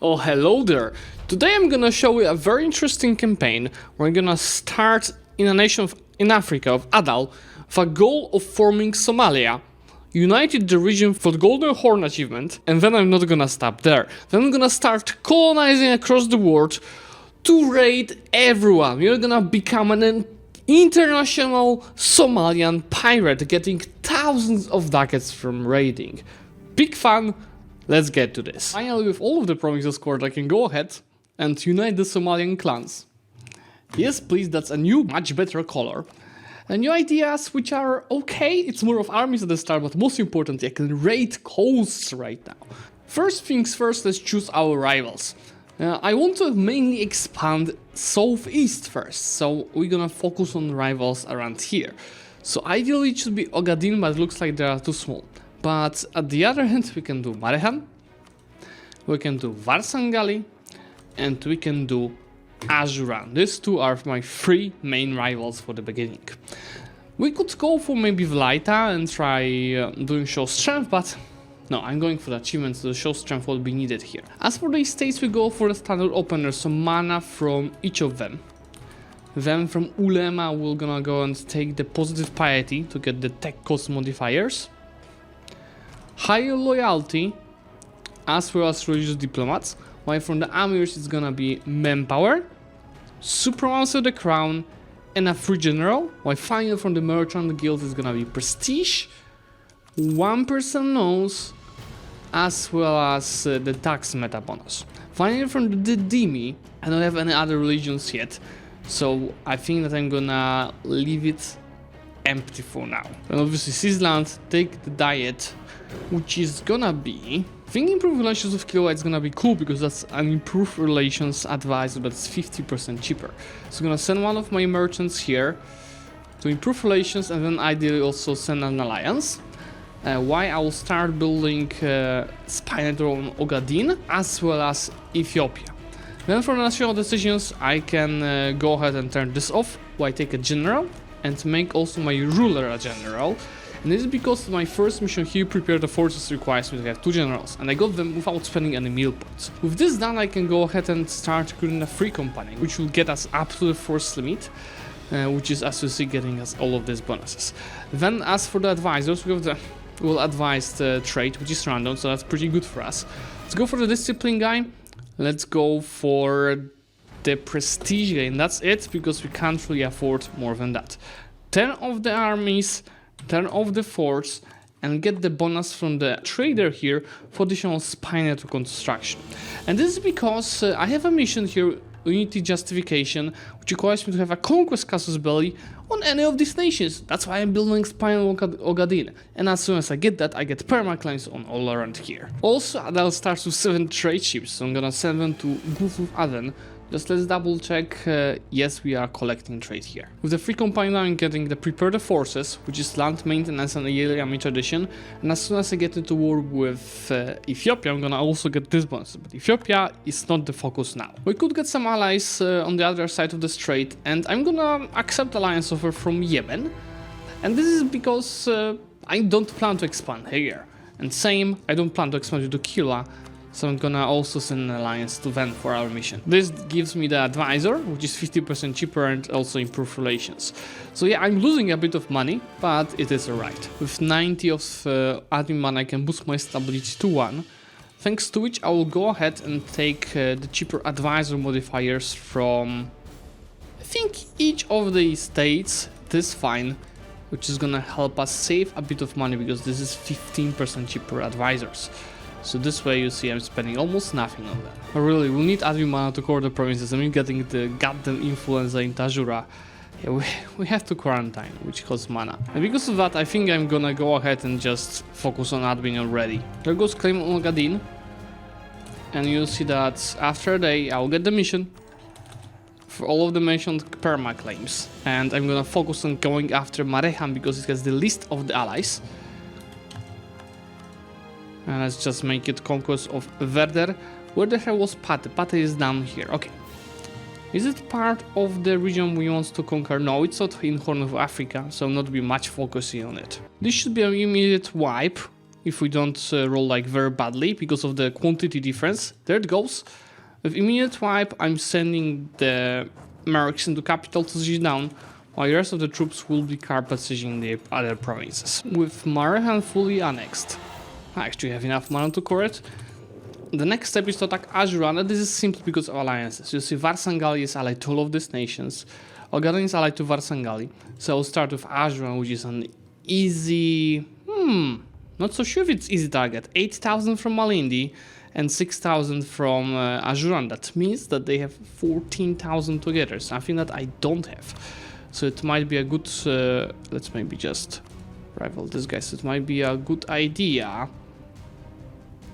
Oh, hello there! Today I'm gonna show you a very interesting campaign. We're gonna start in a nation in Africa of Adal with a goal of forming Somalia, united the region for the Golden Horn achievement, and then I'm not gonna stop there. Then I'm gonna start colonizing across the world to raid everyone. We're gonna become an international Somalian pirate, getting thousands of ducats from raiding. Big fun. Let's get to this. Finally, with all of the promises scored, I can go ahead and unite the Somalian clans. Yes, please, that's a new, much better color. And new ideas, which are okay, it's more of armies at the start, but most importantly, I can raid coasts right now. First things first, let's choose our rivals. I want to mainly expand southeast first, so we're gonna focus on rivals around here. So ideally it should be Ogaden, but it looks like they are too small. But at the other hand, we can do Marehan, we can do Varsangali, and we can do Ajuran. These two are my three main rivals for the beginning. We could go for maybe Vlaita and try doing show strength, but no, I'm going for the achievements, so the show strength will be needed here. As for the states, we go for the standard opener, so mana from each of them. Then from Ulema, we're gonna go and take the positive piety to get the tech cost modifiers. Higher loyalty, as well as religious diplomats, while from the amirs it's gonna be manpower, supremacy of the crown, and a free general, while finally from the merchant guild is gonna be prestige, 1% knows, as well as the tax meta bonus. Finally from the Dimi, I don't have any other religions yet, so I think that I'm gonna leave it empty for now. And obviously Sisland, take the diet, which is gonna be, I think improved relations with Kilo is gonna be cool because that's an improved relations advisor, but it's 50% cheaper. So I'm gonna send one of my merchants here to improve relations, and then ideally also send an alliance. Why I will start building Spinator on Ogaden as well as Ethiopia. Then for national decisions, I can go ahead and turn this off, while I take a general and make also my ruler a general. And this is because my first mission here, prepare the forces, requires me to have 2 generals, and I got them without spending any meal points. With this done, I can go ahead and start creating a free company, which will get us up to the force limit, which is, as you see, getting us all of these bonuses. Then as for the advisors, we have the well-advised trait, which is random, so that's pretty good for us. Let's go for the discipline guy. Let's go for the prestige guy, and that's it, because we can't really afford more than that. 10 of the armies, 10 of the forts, and get the bonus from the trader here for additional spine to construction. And this is because I have a mission here, Unity Justification, which requires me to have a conquest casus belli on any of these nations. That's why I'm building Spinal Ogaden. And as soon as I get that, I get permaclaims on all around here. Also, Adal starts with 7 trade ships, so I'm gonna send them to Gulf of Aden. Just let's double check, yes, we are collecting trade here. With the free company now, I'm getting the Prepare the Forces, which is land maintenance and a yearly army tradition. And as soon as I get into war with Ethiopia, I'm gonna also get this bonus. But Ethiopia is not the focus now. We could get some allies on the other side of the strait, and I'm gonna accept alliance offer from Yemen. And this is because I don't plan to expand here. And same, I don't plan to expand to Kila. So I'm gonna also send an alliance to them for our mission. This gives me the advisor, which is 50% cheaper and also improved relations. So yeah, I'm losing a bit of money, but it is alright. With 90 of admin mana, I can boost my stability to 1. Thanks to which I will go ahead and take the cheaper advisor modifiers from, I think, each of the states. This is fine, which is gonna help us save a bit of money because this is 15% cheaper advisors. So this way you see I'm spending almost nothing on them. But really, we need admin mana to cover the provinces. I'm getting the goddamn influenza in Tajura. Yeah, we have to quarantine, which costs mana. And because of that, I think I'm gonna go ahead and just focus on admin already. There goes claim on Ogaden. And you'll see that after a day, I'll get the mission for all of the mentioned perma claims. And I'm gonna focus on going after Marehan because it has the list of the allies. And let's just make it conquest of Werder. Where the hell was Pate? Pate is down here. Okay. Is it part of the region we want to conquer? No, it's not in Horn of Africa, so not be much focusing on it. This should be an immediate wipe if we don't roll like very badly because of the quantity difference. There it goes. With immediate wipe, I'm sending the mercs into capital to siege down, while the rest of the troops will be carpet sieging the other provinces. With Marehan fully annexed, I actually have enough mana to core it. The next step is to attack Ajuran, and this is simply because of alliances. You see, Varsangali is allied to all of these nations. Ogaden is allied to Varsangali. So I'll start with Ajuran, which is an easy... not so sure if it's easy target. 8,000 from Malindi and 6,000 from Ajuran. That means that they have 14,000 together. Something that I don't have. So it might be a good... let's maybe just rival this guy. So it might be a good idea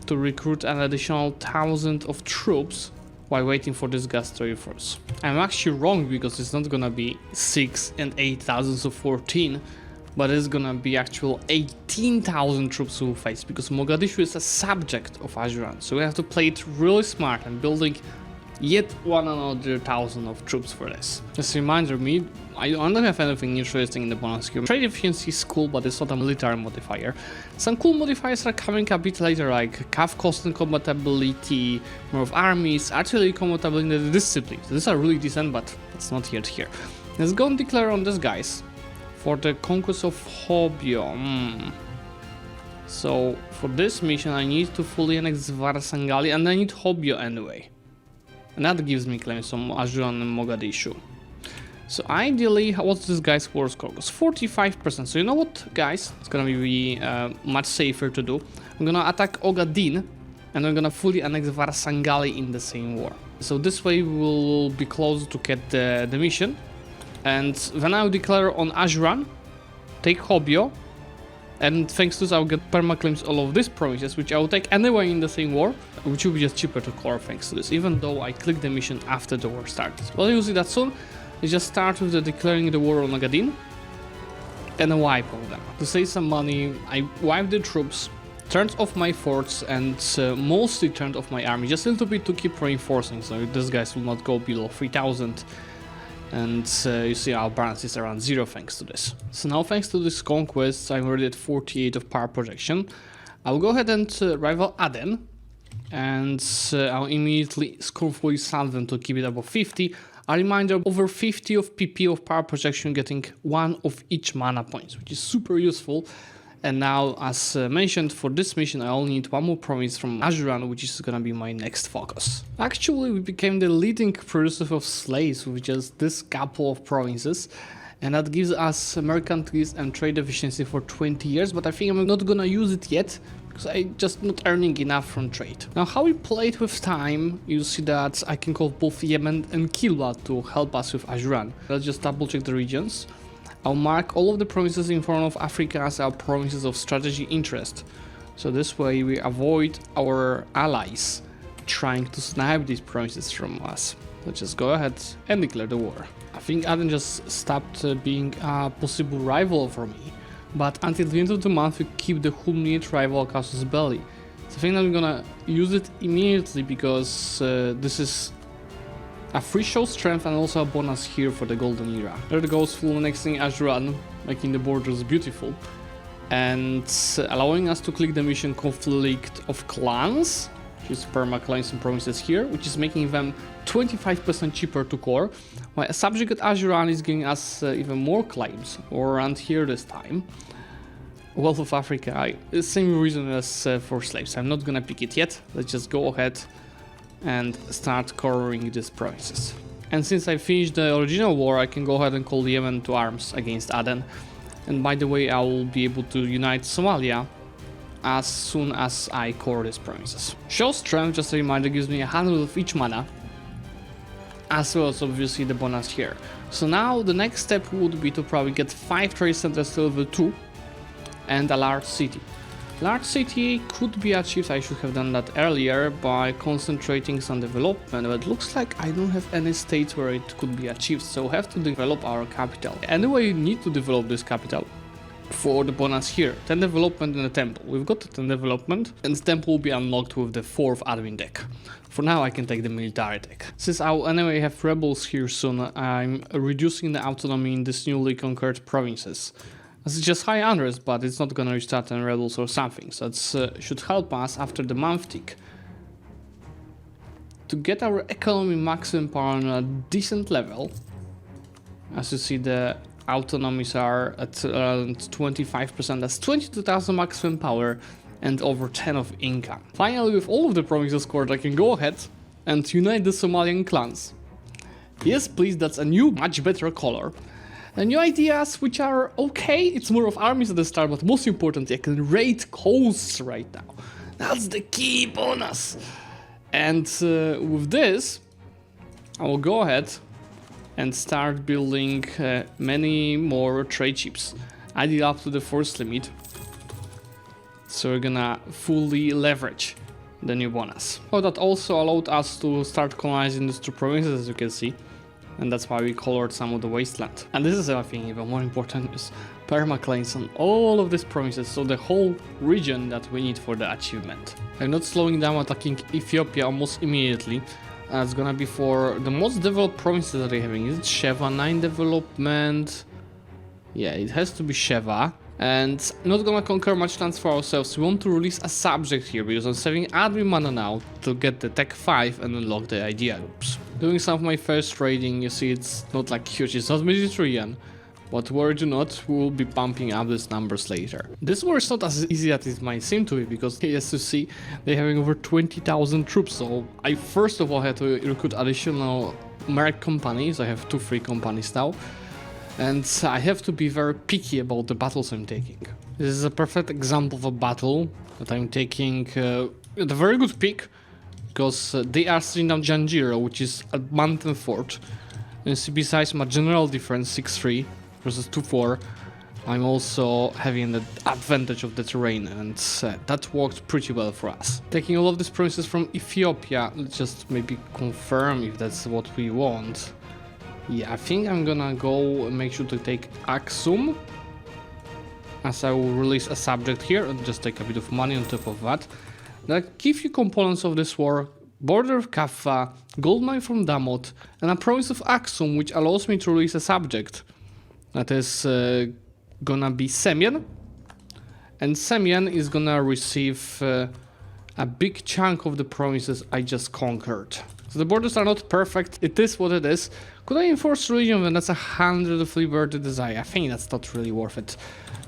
to recruit an additional 1,000 of troops while waiting for this gas to reinforce. I'm actually wrong because it's not gonna be 6 and 8,000, so 14, but it's gonna be actual 18,000 troops we will face, because Mogadishu is a subject of Ajuran, so we have to play it really smart and building yet one another 1,000 of troops for this. Just a reminder, I don't have anything interesting in the bonus queue. Trade efficiency is cool, but it's not a military modifier. Some cool modifiers are coming a bit later, like cav cost and combatability, more of armies, artillery combatability, and discipline. So these are really decent, but it's not yet here. Let's go and declare on these guys for the conquest of Hobyo. So for this mission, I need to fully annex Varsangali, and I need Hobyo anyway. And that gives me claims from Ajuran and Mogadishu. So ideally, what's this guy's war score? It's 45%. So you know what, guys? It's gonna be much safer to do. I'm gonna attack Ogaden, and I'm gonna fully annex Varsangali in the same war. So this way we will be close to get the mission. And then I'll declare on Ajuran, take Hobyo, and thanks to this I'll get permaclaims all of these provinces, which I will take anyway in the same war, which will be just cheaper to core thanks to this, even though I click the mission after the war started. Well, you'll see that soon. Let's just start with the declaring the war on Ogaden and a wipe of them. To save some money, I wipe the troops, turned off my forts, and mostly turned off my army, just a little bit to keep reinforcing, so these guys will not go below 3,000. And you see our balance is around 0 thanks to this. So now thanks to this conquest, I'm already at 48 of power projection. I'll go ahead and rival Aden, and I'll immediately skillfully sand them to keep it above 50. A reminder, over 50 of PP of power projection, getting 1 of each mana points, which is super useful. And now, as mentioned, for this mission I only need one more province from Ajuran, which is gonna be my next focus. Actually, we became the leading producer of slaves with just this couple of provinces, and that gives us mercantilism and trade efficiency for 20 years, but I think I'm not gonna use it yet, because I'm just not earning enough from trade. Now, how we play it with time, you see that I can call both Yemen and Kilwa to help us with Ajuran. Let's just double check the regions. I'll mark all of the provinces in front of Africa as our provinces of strategy interest. So this way we avoid our allies trying to snipe these provinces from us. Let's just go ahead and declare the war. I think Aden just stopped being a possible rival for me. But until the end of the month we keep the Humniate rival Casus Belli. So I think I'm gonna use it immediately because this is a free show strength and also a bonus here for the golden era. There it goes, full annexing Ajuran, making the borders beautiful. And allowing us to click the mission Conflict of Clans, which is perma-claims and provinces here, which is making them 25% cheaper to core, while a subject at Ajuran is giving us even more claims, or around here this time. Wealth of Africa, same reason as for slaves. I'm not gonna pick it yet, let's just go ahead and start covering these provinces. And since I finished the original war, I can go ahead and call Yemen to arms against Aden. And by the way, I will be able to unite Somalia as soon as I core these provinces. Show strength, just a reminder, gives me 100 of each mana, as well as obviously the bonus here. So now the next step would be to probably get 5 trade centers to level 2 and a large city. Large city could be achieved, I should have done that earlier, by concentrating some development, but it looks like I don't have any states where it could be achieved, so we have to develop our capital. Anyway, we need to develop this capital for the bonus here. 10 development and a temple. We've got 10 development, and the temple will be unlocked with the 4th admin deck. For now I can take the military deck. Since I'll anyway have rebels here soon, I'm reducing the autonomy in these newly conquered provinces. As it's just high unrest, but it's not gonna restart any rebels or something, so it should help us after the month tick to get our economy maximum power on a decent level. As you see, the autonomies are at around 25%, that's 22,000 maximum power and over 10 of income. Finally, with all of the promises scored, I can go ahead and unite the Somalian clans. Yes, please, that's a new, much better color. And new ideas which are okay, it's more of armies at the start, but most importantly, I can raid coasts right now. That's the key bonus. And with this, I will go ahead and start building many more trade ships. I did up to the force limit, so we're gonna fully leverage the new bonus. Oh, that also allowed us to start colonizing these two provinces, as you can see, and that's why we colored some of the wasteland. And this is, I think, even more important, is permaclaims on all of these provinces, so the whole region that we need for the achievement. I'm not slowing down attacking Ethiopia almost immediately. It's gonna be for the most developed provinces that they're having. Is it Sheva 9 development? Yeah, it has to be Sheva. And not gonna conquer much lands for ourselves. We want to release a subject here because I'm saving admin mana now to get the Tech 5 and unlock the idea loops. Doing some of my first trading, you see it's not like huge, it's not Mediterranean. But worry do not, we will be pumping up these numbers later. This war is not as easy as it might seem to be, because as you see, they're having over 20,000 troops, so I first of all had to recruit additional merc companies. I have 2 free companies now, and I have to be very picky about the battles I'm taking. This is a perfect example of a battle that I'm taking at a very good peak, because they are sitting down Janjiro, which is a mountain fort, and see, besides my general difference 6-3 versus 2-4, I'm also having the advantage of the terrain, and that worked pretty well for us. Taking all of these provinces from Ethiopia, let's just maybe confirm if that's what we want. Yeah, I think I'm gonna go and make sure to take Aksum, as I will release a subject here and just take a bit of money on top of that. Now, key few components of this war: border of Kaffa, gold mine from Damot, and a province of Aksum, which allows me to release a subject. That is gonna be Semien, and Semien is gonna receive a big chunk of the provinces I just conquered. So the borders are not perfect, it is what it is. Could I enforce religion when that's 100 of liberty desire? I think that's not really worth it.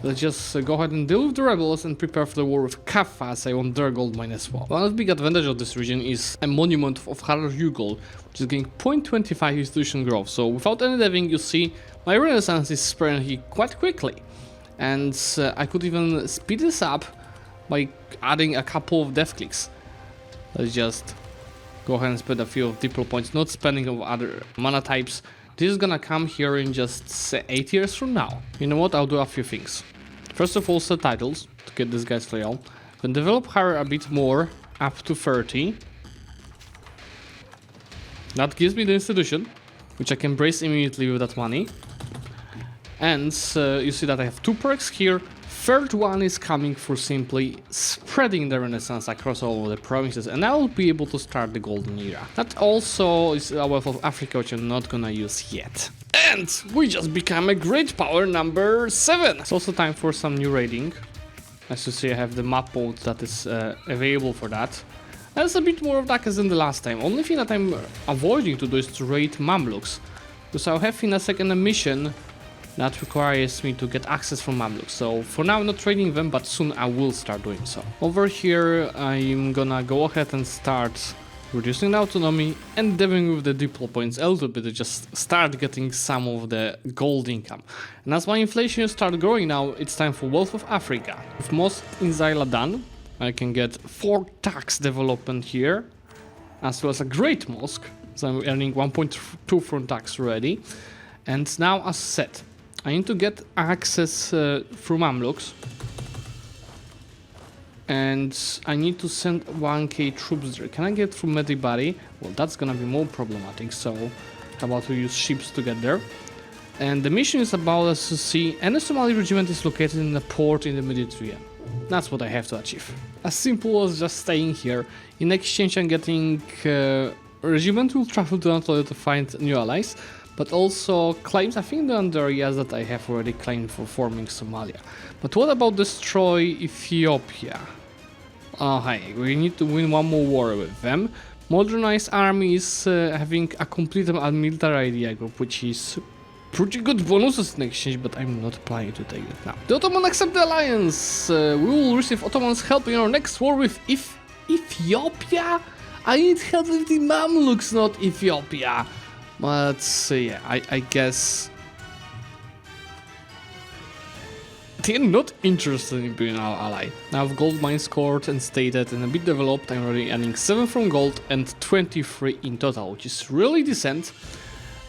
Let's just go ahead and deal with the rebels and prepare for the war with Kaffa, as I want their gold mine as well. One of the big advantage of this region is a monument of Harar Hugol, which is getting 0.25 institution growth. So without any deving, you see my renaissance is spreading here quite quickly. And I could even speed this up by adding a couple of death clicks. Let's just go ahead and spend a few of diplo points, not spending of other mana types. This is gonna come here in just 8 years from now. You know what, I'll do a few things. First of all, set titles to get this guy's loyal. Then develop her a bit more, up to 30. That gives me the institution, which I can brace immediately with that money. And you see that I have 2 perks here. Third one is coming for simply spreading the Renaissance across all of the provinces, and I will be able to start the Golden Era. That also is a wealth of Africa, which I'm not gonna use yet. And we just become a great power number 7! It's also time for some new raiding. As you see, I have the map mode that is available for that. That's a bit more of that than the last time. Only thing that I'm avoiding to do is to raid Mamluks, because I'll have in a second a mission that requires me to get access from Mamluks. So for now I'm not trading them, but soon I will start doing so. Over here I'm gonna go ahead and start reducing the autonomy and deving with the diplo points a little bit to just start getting some of the gold income. And as my inflation starts growing now, it's time for Wealth of Africa. With most in Zyla done, I can get 4 tax development here, as well as a great mosque. So I'm earning 1.2 from tax already. And now, as said, I need to get access through Mamluks, and I need to send 1k troops there. Can I get through Medibari? Well, that's gonna be more problematic, so how about we use ships to get there? And the mission is about us to see any Somali regiment is located in a port in the Mediterranean. That's what I have to achieve. As simple as just staying here. In exchange I'm getting a regiment will travel to Anatolia to find new allies. but also claims, I think, on the areas that I have already claimed for forming Somalia. But what about destroy Ethiopia? Hey, we need to win one more war with them. Modernized army is having a complete military idea group, which is pretty good bonuses in exchange, but I'm not planning to take it now. The Ottoman accept the alliance. We will receive Ottomans help in our next war with Ethiopia? I need help with the Mamluks, not Ethiopia. But yeah, I guess they're not interested in being our ally. I have gold mines scored and stated and a bit developed. I'm already earning 7 from gold and 23 in total, which is really decent.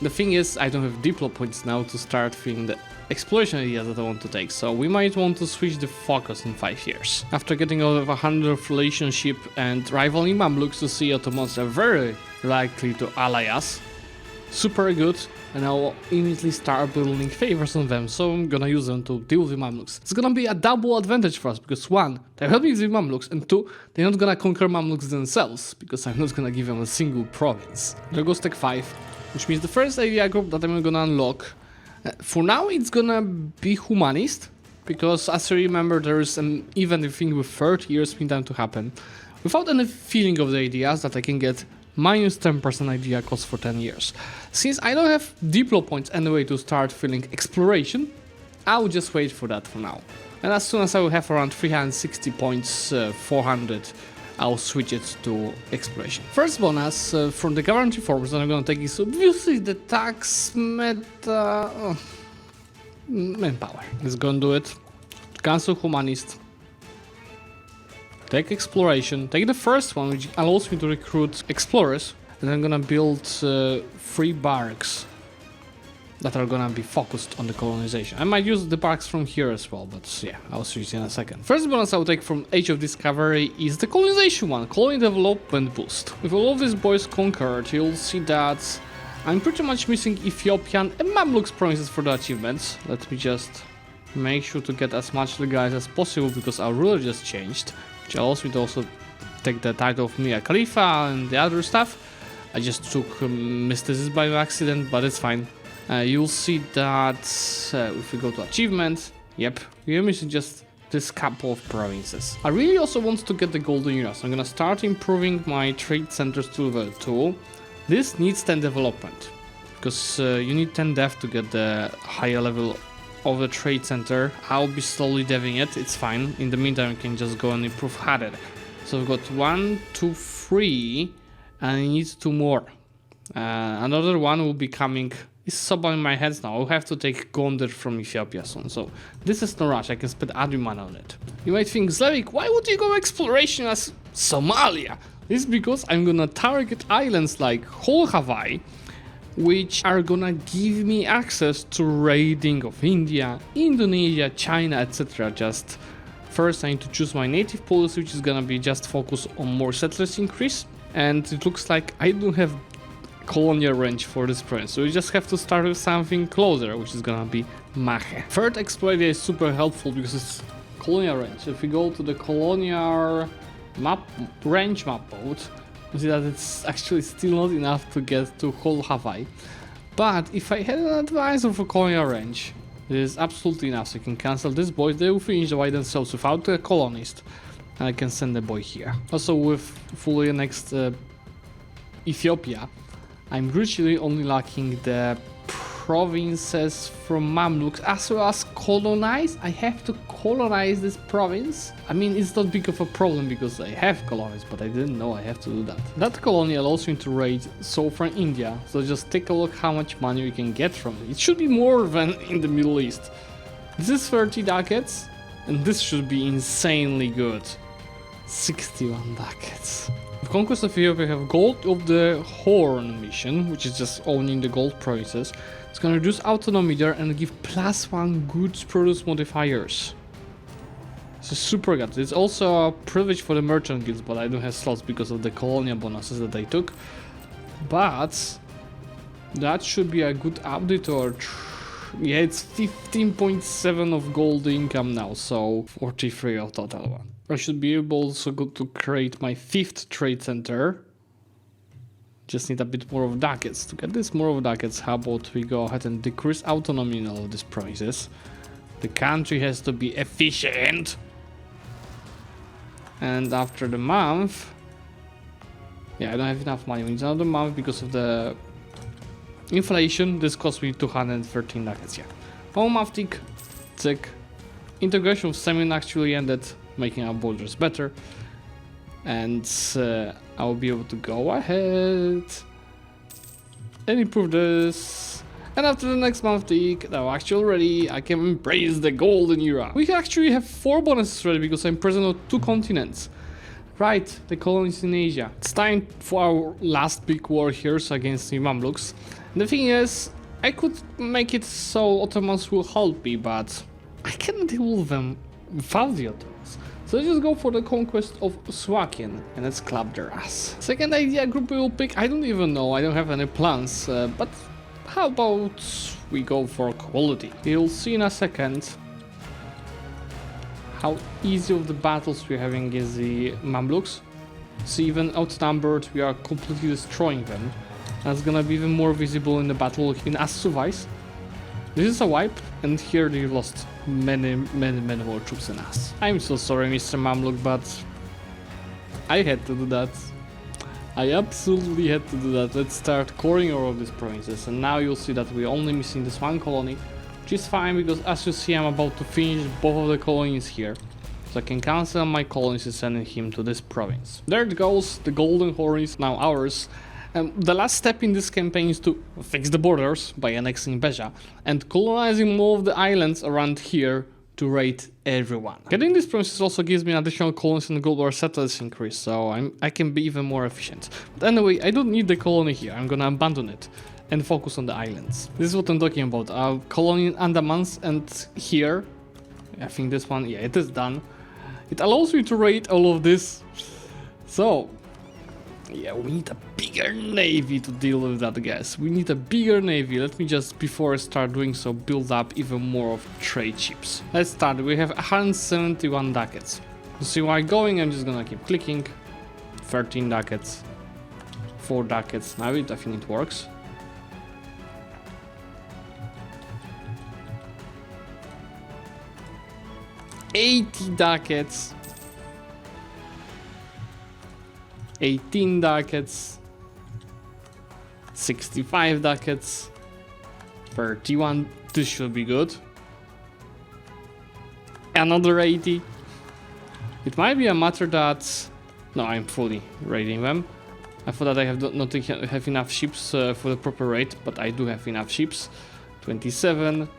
The thing is, I don't have Diplo points now to start filling the exploration ideas that I want to take, so we might want to switch the focus in 5 years. After getting out of 100 of relationship and rivaling Mamluks, to see Ottomans are very likely to ally us. Super good, and I'll immediately start building favors on them, so I'm gonna use them to deal with the Mamluks. It's gonna be a double advantage for us, because 1, they're helping with the Mamluks, and 2, they're not gonna conquer Mamluks themselves, because I'm not gonna give them a single province. There goes Tech 5, which means the first idea group that I'm gonna unlock. For now, it's gonna be Humanist, because as you remember, there is an event, I think, with 30 years spin time to happen, without any feeling of the ideas that I can get minus 10% idea cost for 10 years. Since I don't have Diplo points anyway to start filling exploration, I'll just wait for that for now. And as soon as I will have around 360 points, 400, I'll switch it to exploration. First bonus from the government reforms that I'm gonna take is obviously the tax manpower. Let's go and do it. Cancel Humanist. Take exploration, take the first one, which allows me to recruit explorers, and I'm gonna build 3 barracks that are gonna be focused on the colonization. I might use the barracks from here as well, but yeah, I'll switch in a second. First bonus I'll take from Age of Discovery is the colonization one, colony development boost. With all of these boys conquered, you'll see that I'm pretty much missing Ethiopian and Mamluks provinces for the achievements. Let me just make sure to get as much of the guys as possible, because our ruler just changed. Which allows me to also take the title of Mia Khalifa and the other stuff. I just took Mysticism by accident, but it's fine. You'll see that if we go to achievement, yep, we're missing just this couple of provinces. I really also want to get the golden era, so I'm gonna start improving my trade centers to level 2. This needs 10 development, because you need 10 dev to get the higher level of the trade center. I'll be slowly deving it, it's fine. In the meantime, I can just go and improve Hadid. So we've got 1, 2, 3, and I need 2 more. Another one will be coming. It's so in my head now. I'll have to take Gondar from Ethiopia soon. So this is no rush. I can spend Adriman on it. You might think, Zlewikk, why would you go exploration as Somalia? This is because I'm gonna target islands like whole Hawaii, which are gonna give me access to raiding of India, Indonesia, China, etc. Just first I need to choose my native policy, which is gonna be just focus on more settlers increase, and it looks like I don't have colonial range for this province, so we just have to start with something closer, which is gonna be Mahe. Third exploit is super helpful because it's colonial range. If we go to the colonial range map mode, you see that it's actually still not enough to get to whole Hawaii. But if I had an advisor for colonial range, it is absolutely enough. So I can cancel this boy, they will finish the war themselves without a colonist, and I can send the boy here. Also with fully annexed Ethiopia, I'm virtually only lacking the provinces from Mamluks as well as colonize. I have to colonize this province. I mean, it's not big of a problem because I have colonies, but I didn't know I have to do that. That colony allows me to raid southern India, so just take a look how much money we can get from it. It should be more than in the Middle East. This is 30 ducats, and this should be insanely good. 61 ducats. With Conquest of Ethiopia, we have Gold of the Horn mission, which is just owning the gold provinces. It's gonna reduce autonomy there and give +1 goods produce modifiers. This is super good. It's also a privilege for the merchant guilds, but I don't have slots because of the colonial bonuses that I took. But that should be a good update, or yeah, it's 15.7 of gold income now, so 43 of total one. I should be able also to create my 5th trade center. Just need a bit more of ducats. To get this more of ducats, how about we go ahead and decrease autonomy in all of these provinces. The country has to be efficient. And after the month... Yeah, I don't have enough money. We need another month because of the inflation. This cost me 213 ducats, yeah. One month tick. Tick. Integration of Semin actually ended, making our borders better. And I'll be able to go ahead and improve this. And after the next month tick, now actually already I can embrace the golden era. We actually have 4 bonuses ready because I'm president of 2 continents. Right, the colonies in Asia. It's time for our last big war here, so against the Mamluks. And the thing is, I could make it so Ottomans will help me, but I can't deal with them without the Ottomans. So let's just go for the conquest of Zlewikk and let's clap their ass. Second idea group we will pick, I don't even know, I don't have any plans, but how about we go for quality? You'll see in a second how easy of the battles we're having against the Mamluks. So even outnumbered, we are completely destroying them. That's gonna be even more visible in the battle in As-Suwais. This is a wipe, and here they lost many more troops than us. I'm so sorry, Mr. Mamluk, but I had to do that. I absolutely had to do that. Let's start coring all of these provinces, and now you'll see that we're only missing this one colony, which is fine because as you see I'm about to finish both of the colonies here. So I can cancel my colonies and send him to this province. There it goes, the golden horn is now ours. The last step in this campaign is to fix the borders by annexing Beja and colonizing more of the islands around here to raid everyone. Getting these provinces also gives me additional colonies and global settlers increase, so I can be even more efficient. But anyway, I don't need the colony here, I'm gonna abandon it and focus on the islands. This is what I'm talking about, a colony in Andamans, and here, I think this one, yeah, it is done. It allows me to raid all of this, so yeah, we need a bigger navy to deal with that, guys. We need a bigger navy. Let me just, before I start doing so, build up even more of trade ships. Let's start. We have 171 ducats. To see where I'm going, I'm just gonna keep clicking. 13 ducats. 4 ducats. Now I think it works. $80 ducats. 18 ducats, 65 ducats, 31, this should be good, another 80. It might be a matter that, no, I'm fully raiding them. I thought that I not have enough ships for the proper rate, but I do have enough ships. 27.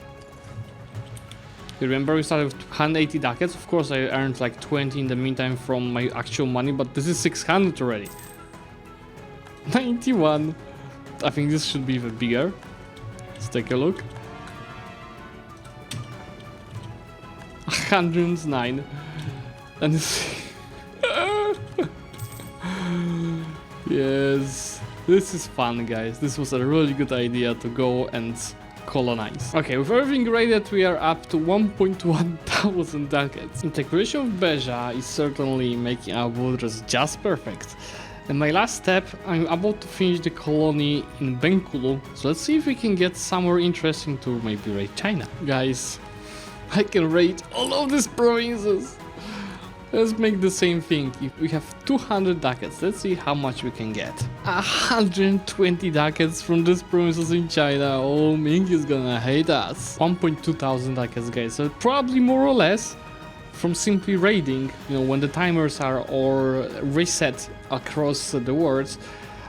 Remember we started with 180 ducats, of course I earned like 20 in the meantime from my actual money, but this is 600 already. 91. I think this should be even bigger. Let's take a look. 109. And this yes, this is fun, guys. This was a really good idea to go and colonize. Okay, with everything raided, we are up to 1.1 thousand ducats. Integration of Beja is certainly making our borders just perfect. And my last step, I'm about to finish the colony in Bengkulu, so let's see if we can get somewhere interesting to maybe raid China. Guys, I can raid all of these provinces. Let's make the same thing. If we have 200 ducats, let's see how much we can get. 120 ducats from these provinces in China. Oh, Ming is gonna hate us. 1.2 thousand ducats, guys. So probably more or less from simply raiding, you know, when the timers are or reset across the world,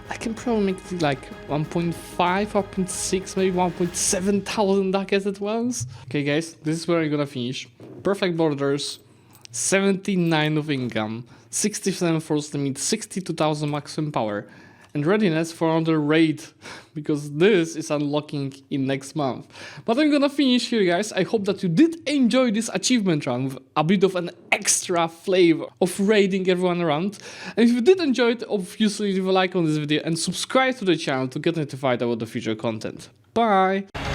I can probably make it like 1.5, 1.6, maybe 1.7 thousand ducats at once. Okay, guys, this is where I'm gonna finish. Perfect borders. 79 of income, 67 force limit, 62,000 maximum power, and readiness for another raid, because this is unlocking in next month. But I'm gonna finish here, guys. I hope that you did enjoy this achievement run with a bit of an extra flavor of raiding everyone around. And if you did enjoy it, obviously leave a like on this video and subscribe to the channel to get notified about the future content. Bye!